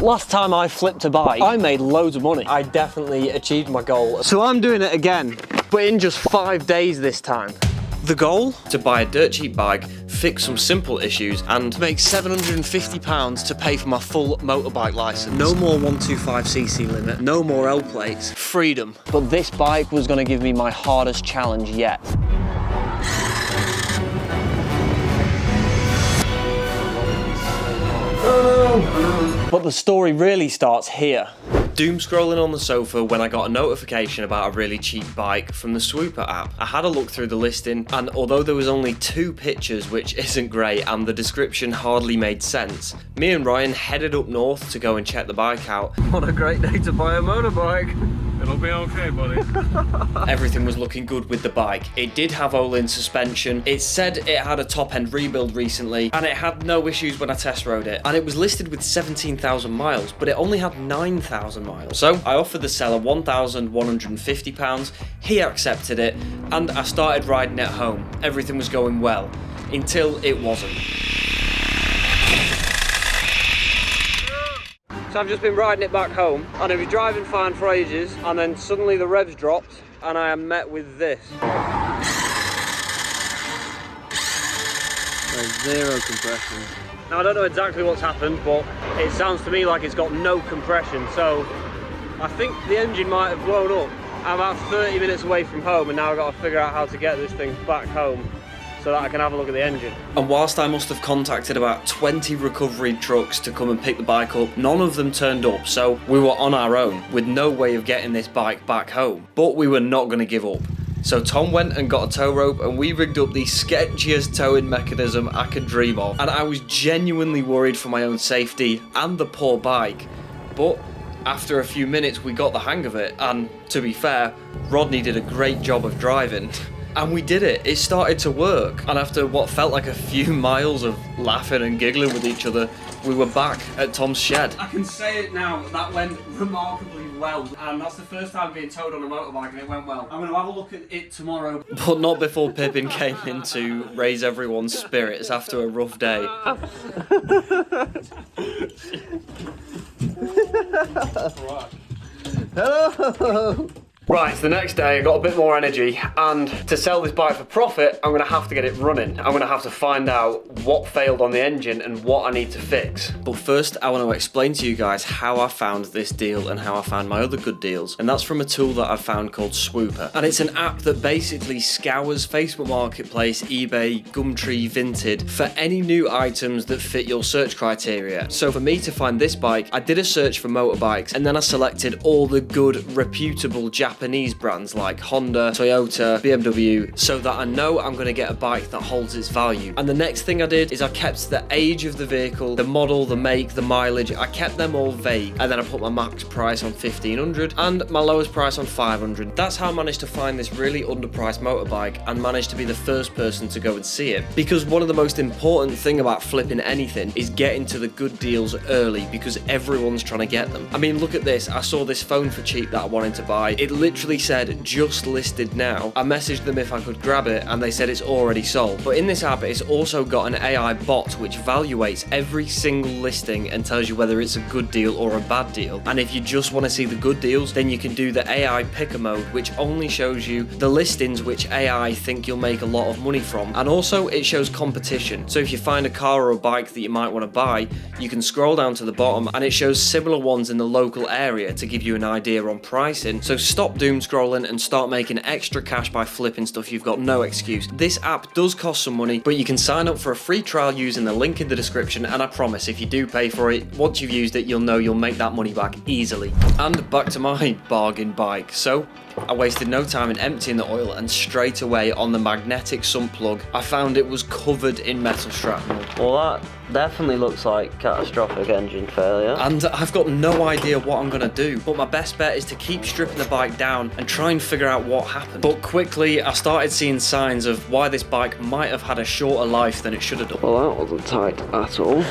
Last time I flipped a bike, I made loads of money. I definitely achieved my goal. So I'm doing it again, but in just 5 days this time. The goal? To buy a dirt cheap bike, fix some simple issues, and make £750 to pay for my full motorbike licence. No more 125cc limit, no more L plates. Freedom. But this bike was going to give me my hardest challenge yet. But the story really starts here. Doom scrolling on the sofa when I got a notification about a really cheap bike from the SWOOPA app. I had a look through the listing, and although there was only 2 pictures, which isn't great, and the description hardly made sense, me and Ryan headed up north to go and check the bike out. What a great day to buy a motorbike. It'll be okay, buddy. Everything was looking good with the bike. It did have Olin suspension. It said it had a top-end rebuild recently, and it had no issues when I test rode it. And it was listed with 17,000 miles, but it only had 9,000 miles. So I offered the seller £1,150. He accepted it, and I started riding it home. Everything was going well, until it wasn't. So I've just been riding it back home, and I was driving fine for ages, and then suddenly the revs dropped, and I am met with this. There's 0 compression. Now I don't know exactly what's happened, but it sounds to me like it's got no compression, so I think the engine might have blown up. I'm about 30 minutes away from home, and now I've got to figure out how to get this thing back home so that I can have a look at the engine. And whilst I must have contacted about 20 recovery trucks to come and pick the bike up, none of them turned up, so we were on our own with no way of getting this bike back home. But we were not going to give up. So Tom went and got a tow rope, and we rigged up the sketchiest towing mechanism I could dream of. And I was genuinely worried for my own safety and the poor bike. But after a few minutes we got the hang of it, and to be fair, Rodney did a great job of driving. And we did it. It started to work. And after what felt like a few miles of laughing and giggling with each other, we were back at Tom's shed. I can say it now, that went remarkably well. And that's the first time being towed on a motorbike, and it went well. I'm going to have a look at it tomorrow. But not before Pippin came in to raise everyone's spirits after a rough day. Hello! Right, so the next day I got a bit more energy, and to sell this bike for profit, I'm going to have to get it running. I'm going to have to find out what failed on the engine and what I need to fix. But first, I want to explain to you guys how I found this deal and how I found my other good deals. And that's from a tool that I've found called SWOOPA. And it's an app that basically scours Facebook Marketplace, eBay, Gumtree, Vinted for any new items that fit your search criteria. So for me to find this bike, I did a search for motorbikes, and then I selected all the good, reputable Japanese brands like Honda, Toyota, BMW, so that I know I'm going to get a bike that holds its value. And the next thing I did is I kept the age of the vehicle, the model, the make, the mileage, I kept them all vague. And then I put my max price on 1,500 and my lowest price on 500. That's how I managed to find this really underpriced motorbike and managed to be the first person to go and see it. Because one of the most important thing about flipping anything is getting to the good deals early, because everyone's trying to get them. I mean, look at this. I saw this phone for cheap that I wanted to buy. It literally said just listed now. I messaged them if I could grab it, and they said it's already sold. But in this app, it's also got an AI bot which evaluates every single listing and tells you whether it's a good deal or a bad deal. And if you just want to see the good deals, then you can do the AI picker mode, which only shows you the listings which AI think you'll make a lot of money from. And also it shows competition. So if you find a car or a bike that you might want to buy, you can scroll down to the bottom and it shows similar ones in the local area to give you an idea on pricing. So stop doom scrolling and start making extra cash by flipping stuff. You've got no excuse. This app does cost some money, but you can sign up for a free trial using the link in the description, and I promise if you do pay for it, once you've used it, you'll know you'll make that money back easily. And back to my bargain bike. So I wasted no time in emptying the oil, and straight away on the magnetic sump plug, I found it was covered in metal shrapnel. Well, that definitely looks like catastrophic engine failure. And I've got no idea what I'm gonna do, but my best bet is to keep stripping the bike down and try and figure out what happened. But quickly, I started seeing signs of why this bike might have had a shorter life than it should have done. Well, that wasn't tight at all.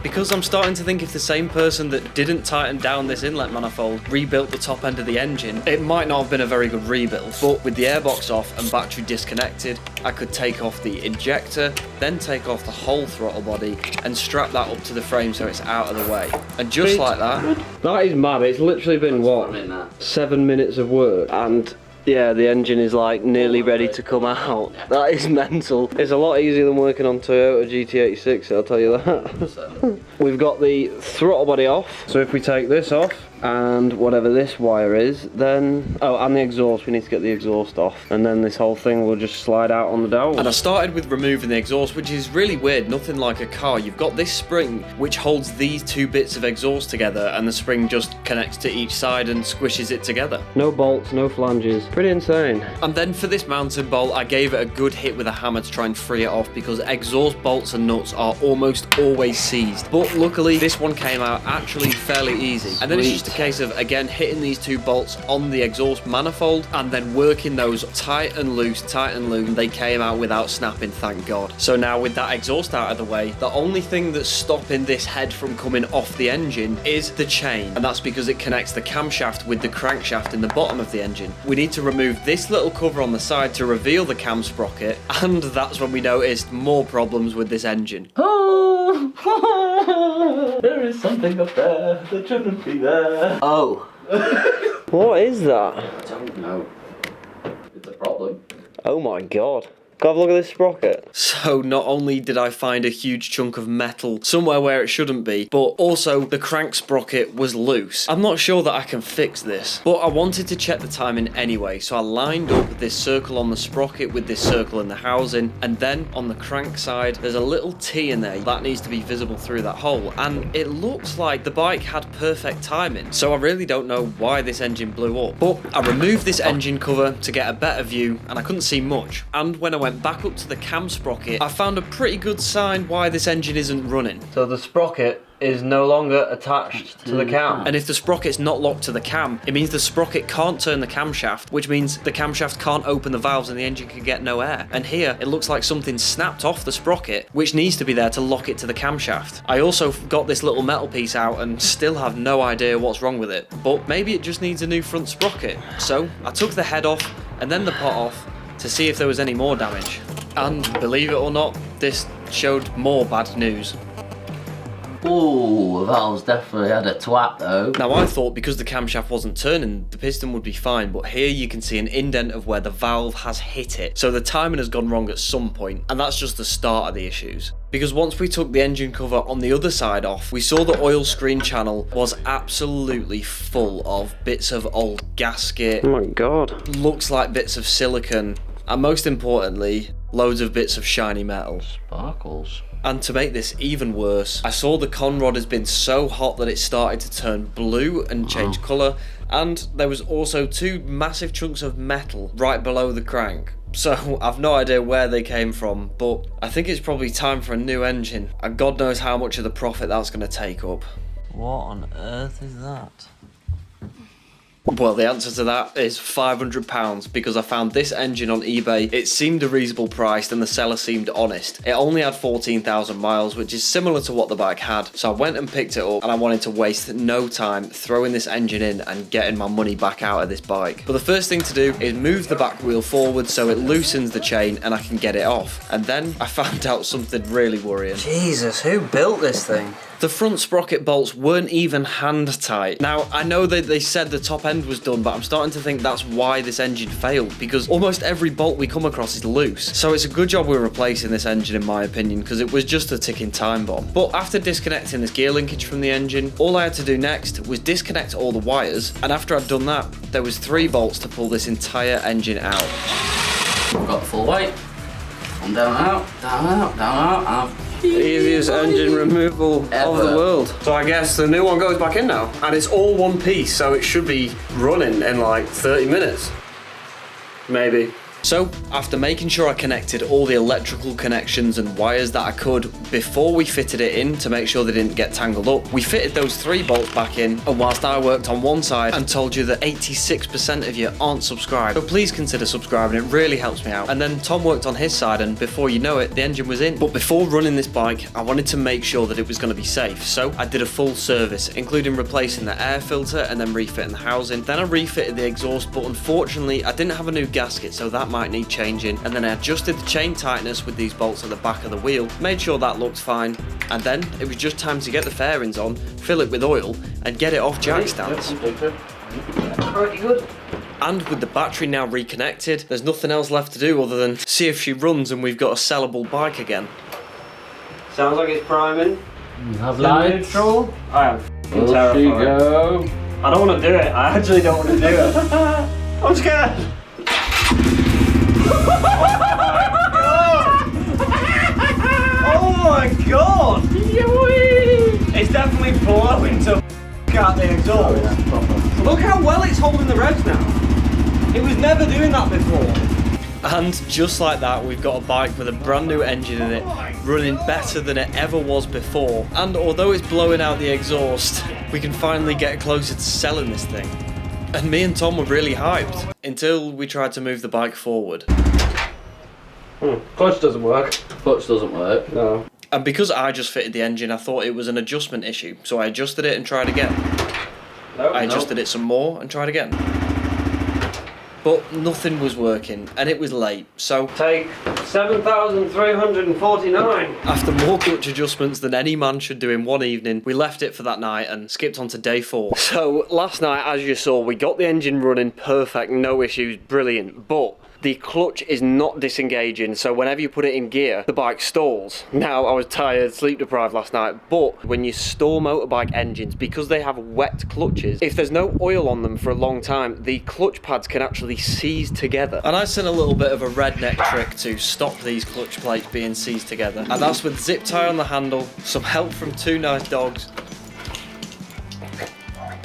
because I'm starting to think if the same person that didn't tighten down this inlet manifold rebuilt the top end of the engine, it might not have been a very good rebuild. But with the airbox off and battery disconnected, I could take off the injector, then take off the whole throttle body and strap that up to the frame so it's out of the way. And just like that. That is mad. It's literally been, what, 7 minutes of work, and yeah, the engine is like nearly ready to come out. That is mental. It's a lot easier than working on Toyota GT86, I'll tell you that. We've got the throttle body off. So if we take this off, and whatever this wire is, then, oh, and the exhaust, we need to get the exhaust off, and then this whole thing will just slide out on the dowel. And I started with removing the exhaust, which is really weird, nothing like a car. You've got this spring which holds these two bits of exhaust together, and the spring just connects to each side and squishes it together. No bolts, no flanges, pretty insane. And then for this mounting bolt, I gave it a good hit with a hammer to try and free it off, because exhaust bolts and nuts are almost always seized. But luckily, this one came out actually fairly easy. And then it's just a case of, again, hitting these two bolts on the exhaust manifold and then working those tight and loose, and they came out without snapping, thank God. So now with that exhaust out of the way, the only thing that's stopping this head from coming off the engine is the chain, and that's because it connects the camshaft with the crankshaft in the bottom of the engine. We need to remove this little cover on the side to reveal the cam sprocket, and that's when we noticed more problems with this engine. There is something up there that shouldn't be there. Oh. What is that? I don't know. It's a problem. Oh my God. Go have a look at this sprocket. So not only did I find a huge chunk of metal somewhere where it shouldn't be, but also the crank sprocket was loose. I'm not sure that I can fix this, but I wanted to check the timing anyway, so I lined up this circle on the sprocket with this circle in the housing, and then on the crank side, there's a little T in there that needs to be visible through that hole, and it looks like the bike had perfect timing, so I really don't know why this engine blew up. But I removed this engine cover to get a better view, and I couldn't see much, and when I went back up to the cam sprocket, I found a pretty good sign why this engine isn't running. So the sprocket is no longer attached to the cam. And if the sprocket's not locked to the cam, it means the sprocket can't turn the camshaft, which means the camshaft can't open the valves and the engine can get no air. And here, it looks like something snapped off the sprocket, which needs to be there to lock it to the camshaft. I also got this little metal piece out and still have no idea what's wrong with it, but maybe it just needs a new front sprocket. So I took the head off and then the pot off to see if there was any more damage. And believe it or not, this showed more bad news. Ooh, the valve's definitely had a twat though. Now I thought because the camshaft wasn't turning, the piston would be fine, but here you can see an indent of where the valve has hit it. So the timing has gone wrong at some point, and that's just the start of the issues. Because once we took the engine cover on the other side off, we saw the oil screen channel was absolutely full of bits of old gasket. Oh my God. Looks like bits of silicone, and most importantly, loads of bits of shiny metal. Sparkles. And to make this even worse, I saw the con rod has been so hot that it started to turn blue and change colour, and there was also two massive chunks of metal right below the crank. So I've no idea where they came from, but I think it's probably time for a new engine, and God knows how much of the profit that's going to take up. What on earth is that? Well, the answer to that is £500, because I found this engine on eBay. It seemed a reasonable price and the seller seemed honest. It only had 14,000 miles, which is similar to what the bike had. So I went and picked it up, and I wanted to waste no time throwing this engine in and getting my money back out of this bike. But the first thing to do is move the back wheel forward so it loosens the chain and I can get it off. And then I found out something really worrying. Jesus, who built this thing? The front sprocket bolts weren't even hand tight. Now, I know that they said the top end was done, but I'm starting to think that's why this engine failed, because almost every bolt we come across is loose. So it's a good job we're replacing this engine, in my opinion, because it was just a ticking time bomb. But after disconnecting this gear linkage from the engine, all I had to do next was disconnect all the wires, and after I'd done that, there was 3 bolts to pull this entire engine out. We've got the full weight. And down out, down out, down out, and Easiest engine removal of the world. So I guess the new one goes back in now, and it's all one piece, so it should be running in like 30 minutes. Maybe. So, after making sure I connected all the electrical connections and wires that I could before we fitted it in to make sure they didn't get tangled up, we fitted those 3 bolts back in, and whilst I worked on one side and told you that 86% of you aren't subscribed, so please consider subscribing, it really helps me out. And then Tom worked on his side, and before you know it, the engine was in. But before running this bike, I wanted to make sure that it was going to be safe, so I did a full service, including replacing the air filter and then refitting the housing. Then I refitted the exhaust, but unfortunately I didn't have a new gasket, so that might need changing. And then I adjusted the chain tightness with these bolts at the back of the wheel, made sure that looked fine, and then it was just time to get the fairings on, fill it with oil, and get it off jack stands. Pretty good. And with the battery now reconnected, there's nothing else left to do other than see if she runs and we've got a sellable bike again. Sounds like it's priming. Have lights. Neutral. I am There terrified. she go. I don't want to do it. I actually don't want to do it. I'm scared. Oh my god! It's definitely blowing to out the exhaust. Look how well it's holding the revs now. It was never doing that before. And just like that, we've got a bike with a brand new engine in it, running better than it ever was before. And although it's blowing out the exhaust, we can finally get closer to selling this thing. And me and Tom were really hyped, until we tried to move the bike forward. Clutch doesn't work. Clutch doesn't work. No. And because I just fitted the engine, I thought it was an adjustment issue, so I adjusted it and tried again. I adjusted it some more and tried again. But nothing was working, and it was late, so Take 7,349. after more clutch adjustments than any man should do in one evening, we left it for that night and skipped on to day 4. So last night, as you saw, we got the engine running perfect, no issues, brilliant, but the clutch is not disengaging, so whenever you put it in gear, the bike stalls. Now, I was tired, sleep deprived last night, but when you store motorbike engines, because they have wet clutches, if there's no oil on them for a long time, the clutch pads can actually seize together. And I sent a little bit of a redneck trick to stop these clutch plates being seized together, and that's with zip tie on the handle, some help from 2 nice dogs,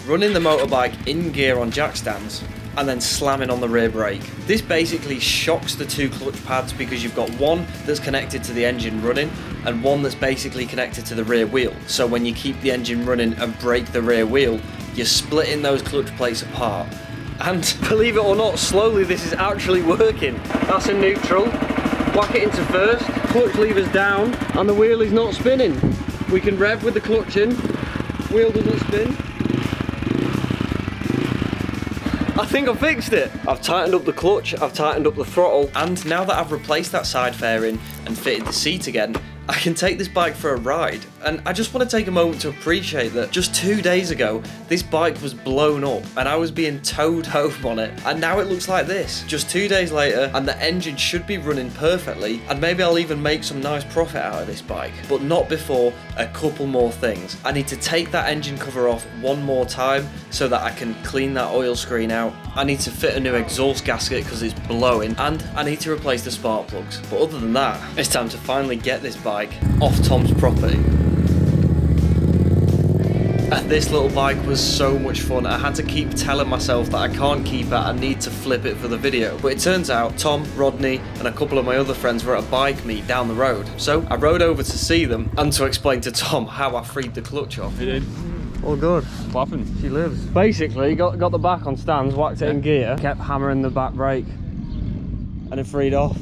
running the motorbike in gear on jack stands, and then slamming on the rear brake. This basically shocks the 2 clutch pads because you've got one that's connected to the engine running and one that's basically connected to the rear wheel. So when you keep the engine running and brake the rear wheel, you're splitting those clutch plates apart. And believe it or not, slowly this is actually working. That's a neutral. Whack it into first. Clutch lever's down, and the wheel is not spinning. We can rev with the clutch in. Wheel doesn't spin. I think I fixed it. I've tightened up the clutch, I've tightened up the throttle. And now that I've replaced that side fairing and fitted the seat again, I can take this bike for a ride. And I just want to take a moment to appreciate that just 2 days ago, this bike was blown up and I was being towed home on it. And now it looks like this. Just 2 days later, and the engine should be running perfectly, and maybe I'll even make some nice profit out of this bike. But not before a couple more things. I need to take that engine cover off one more time so that I can clean that oil screen out. I need to fit a new exhaust gasket because it's blowing, and I need to replace the spark plugs. But other than that, it's time to finally get this bike off Tom's property. And this little bike was so much fun. I had to keep telling myself that I can't keep it, I need to flip it for the video. But it turns out Tom, Rodney and a couple of my other friends were at a bike meet down the road. So I rode over to see them and to explain to Tom how I freed the clutch off. You did. All good. Clapping. She lives. Basically, got the back on stands, whacked it in gear, kept hammering the back brake, and it freed off.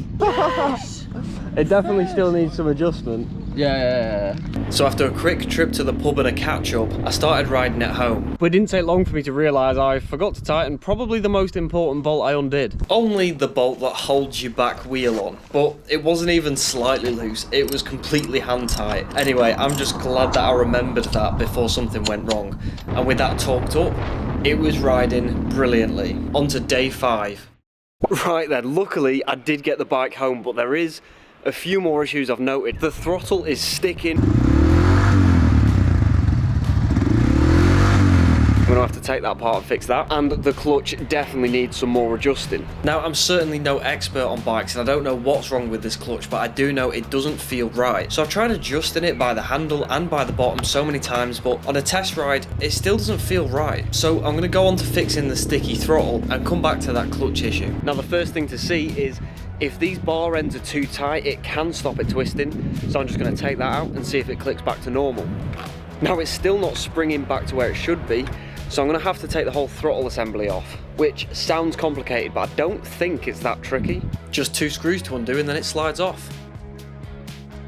It definitely still needs some adjustment. Yeah. So after a quick trip to the pub and a catch-up, I started riding it home. But it didn't take long for me to realise I forgot to tighten probably the most important bolt I undid. Only the bolt that holds your back wheel on, but it wasn't even slightly loose, it was completely hand tight. Anyway, I'm just glad that I remembered that before something went wrong. And with that torqued up, it was riding brilliantly. On to day 5. Right then, luckily I did get the bike home, but there is a few more issues I've noted. The throttle is sticking. I'm going to to have to take that apart and fix that. And the clutch definitely needs some more adjusting. Now, I'm certainly no expert on bikes and I don't know what's wrong with this clutch, but I do know it doesn't feel right. So I've tried adjusting it by the handle and by the bottom so many times, but on a test ride, it still doesn't feel right. So I'm gonna go on to fixing the sticky throttle and come back to that clutch issue. Now, the first thing to see is if these bar ends are too tight, it can stop it twisting. So I'm just gonna take that out and see if it clicks back to normal. Now, it's still not springing back to where it should be, so I'm gonna have to take the whole throttle assembly off, which sounds complicated, but I don't think it's that tricky. Just 2 screws to undo and then it slides off.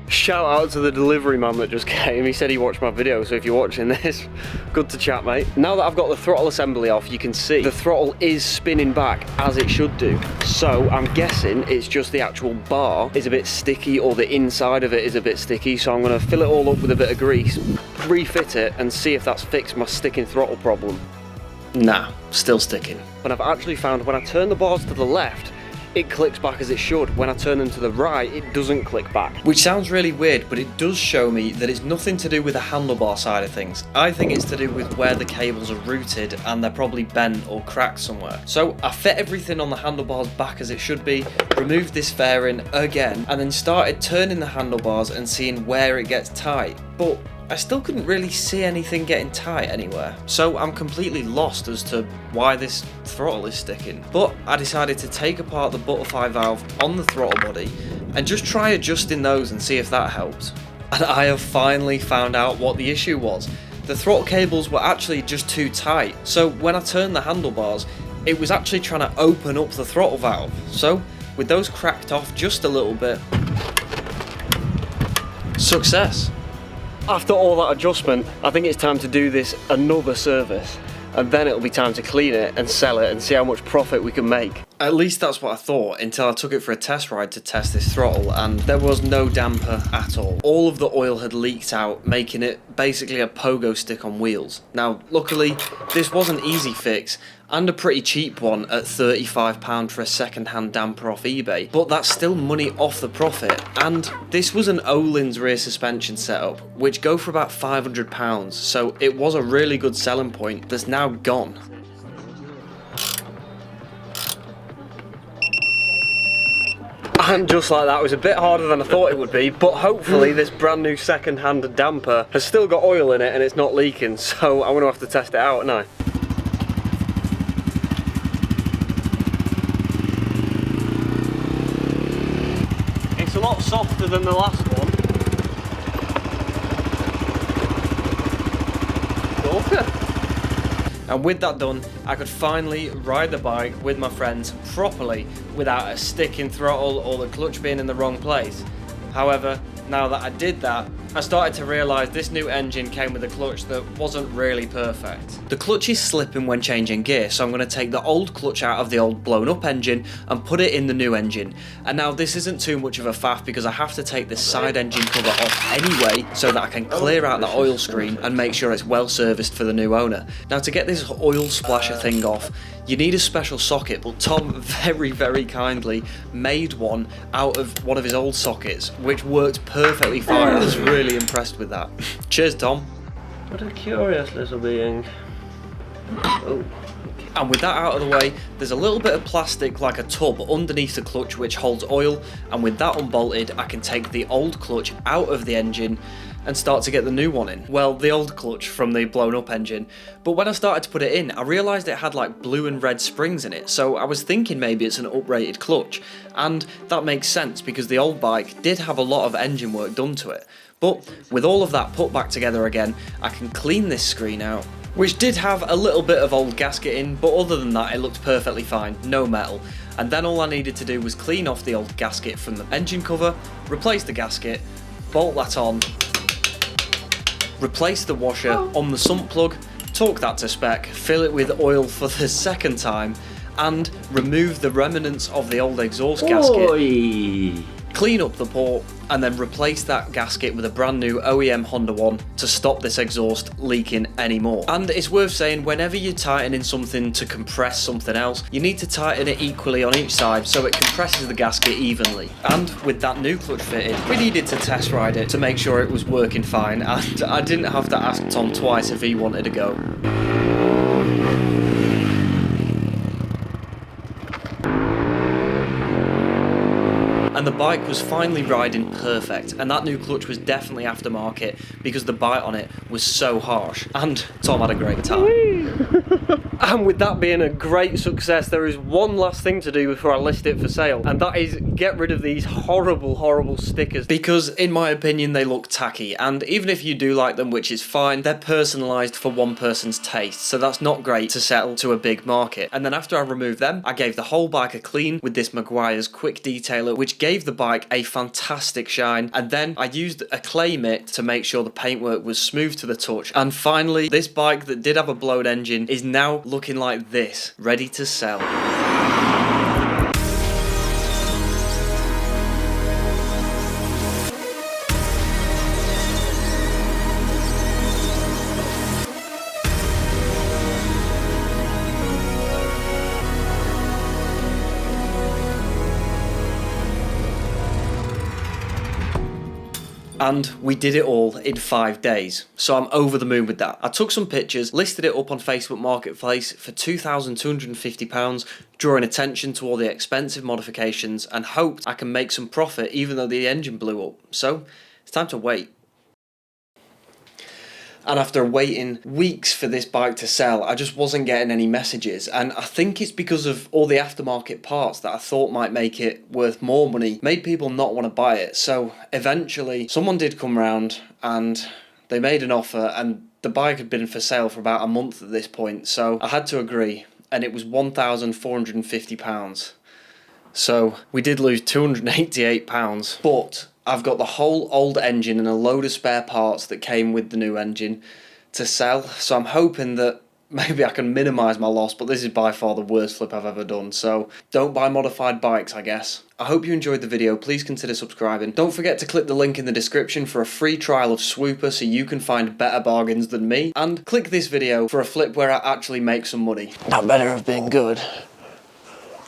Shout out to the delivery man that just came. He said he watched my video, so if you're watching this, good to chat, mate. Now that I've got the throttle assembly off, you can see the throttle is spinning back as it should do. So I'm guessing it's just the actual bar is a bit sticky, or the inside of it is a bit sticky. So I'm gonna fill it all up with a bit of grease, refit it, and see if that's fixed my sticking throttle problem. Nah, still sticking. But I've actually found when I turn the bars to the left, it clicks back as it should. When I turn them to the right, it doesn't click back. Which sounds really weird, but it does show me that it's nothing to do with the handlebar side of things. I think it's to do with where the cables are routed and they're probably bent or cracked somewhere. So I fit everything on the handlebars back as it should be, removed this fairing again, and then started turning the handlebars and seeing where it gets tight. But I still couldn't really see anything getting tight anywhere. So I'm completely lost as to why this throttle is sticking. But I decided to take apart the butterfly valve on the throttle body and just try adjusting those and see if that helped. And I have finally found out what the issue was. The throttle cables were actually just too tight. So when I turned the handlebars, it was actually trying to open up the throttle valve. So with those cracked off just a little bit, success. After all that adjustment, I think it's time to do this another service, and then it'll be time to clean it and sell it and see how much profit we can make. At least that's what I thought until I took it for a test ride to test this throttle, and there was no damper at all. All of the oil had leaked out, making it basically a pogo stick on wheels. Now, luckily, this was an easy fix and a pretty cheap one at £35 for a second-hand damper off eBay, but that's still money off the profit. And this was an Öhlins rear suspension setup, which go for about £500, so it was a really good selling point that's now gone. And just like that, it was a bit harder than I thought it would be, but hopefully this brand new second-hand damper has still got oil in it and it's not leaking, so I'm going to have to test it out, aren't I? It's a lot softer than the last one. Okay. And with that done, I could finally ride the bike with my friends properly without a sticking throttle or the clutch being in the wrong place. However, now that I did that, I started to realise this new engine came with a clutch that wasn't really perfect. The clutch is slipping when changing gear, so I'm going to take the old clutch out of the old blown up engine and put it in the new engine. And now this isn't too much of a faff because I have to take this side engine cover off anyway so that I can clear out the oil screen and make sure it's well serviced for the new owner. Now, to get this oil splasher thing off, you need a special socket, but Tom very kindly made one out of one of his old sockets, which worked perfectly fine. I was really impressed with that. Cheers, Tom. What a curious little being. Oh. And with that out of the way, there's a little bit of plastic like a tub underneath the clutch which holds oil, and with that unbolted, I can take the old clutch out of the engine and start to get the new one in. Well, the old clutch from the blown up engine. But when I started to put it in, I realised it had like blue and red springs in it, so I was thinking maybe it's an uprated clutch. And that makes sense because the old bike did have a lot of engine work done to it. But with all of that put back together again, I can clean this screen out, which did have a little bit of old gasket in, but other than that it looked perfectly fine, no metal. And then all I needed to do was clean off the old gasket from the engine cover, replace the gasket, bolt that on, replace the washer on the sump plug, torque that to spec, fill it with oil for the second time, and remove the remnants of the old exhaust gasket, clean up the port, and then replace that gasket with a brand new OEM Honda one to stop this exhaust leaking anymore. And it's worth saying, whenever you're tightening something to compress something else, you need to tighten it equally on each side so it compresses the gasket evenly. And with that new clutch fitted, we needed to test ride it to make sure it was working fine, and I didn't have to ask Tom twice if he wanted to go. bike was finally riding perfect, and that new clutch was definitely aftermarket because the bite on it was so harsh, and Tom had a great time. And with that being a great success, there is one last thing to do before I list it for sale, and that is get rid of these horrible stickers, because in my opinion they look tacky, and even if you do like them, which is fine, they're personalised for one person's taste, so that's not great to sell to a big market. And then after I removed them, I gave the whole bike a clean with this Meguiar's quick detailer, which gave the bike a fantastic shine, and then I used a clay mitt to make sure the paintwork was smooth to the touch. And finally, this bike that did have a blown engine is now looking like this, ready to sell. And we did it all in 5 days, so I'm over the moon with that. I took some pictures, listed it up on Facebook Marketplace for £2,250, drawing attention to all the expensive modifications, and hoped I can make some profit even though the engine blew up. So it's time to wait. And after waiting weeks for this bike to sell, I just wasn't getting any messages. And I think it's because of all the aftermarket parts that I thought might make it worth more money, made people not want to buy it. So eventually, someone did come round and they made an offer, and the bike had been for sale for about a month at this point. So I had to agree, and it was £1,450. So we did lose £288, but I've got the whole old engine and a load of spare parts that came with the new engine to sell, so I'm hoping that maybe I can minimise my loss, but this is by far the worst flip I've ever done, so don't buy modified bikes, I guess. I hope you enjoyed the video. Please consider subscribing. Don't forget to click the link in the description for a free trial of SWOOPA so you can find better bargains than me, and click this video for a flip where I actually make some money. That better have been good.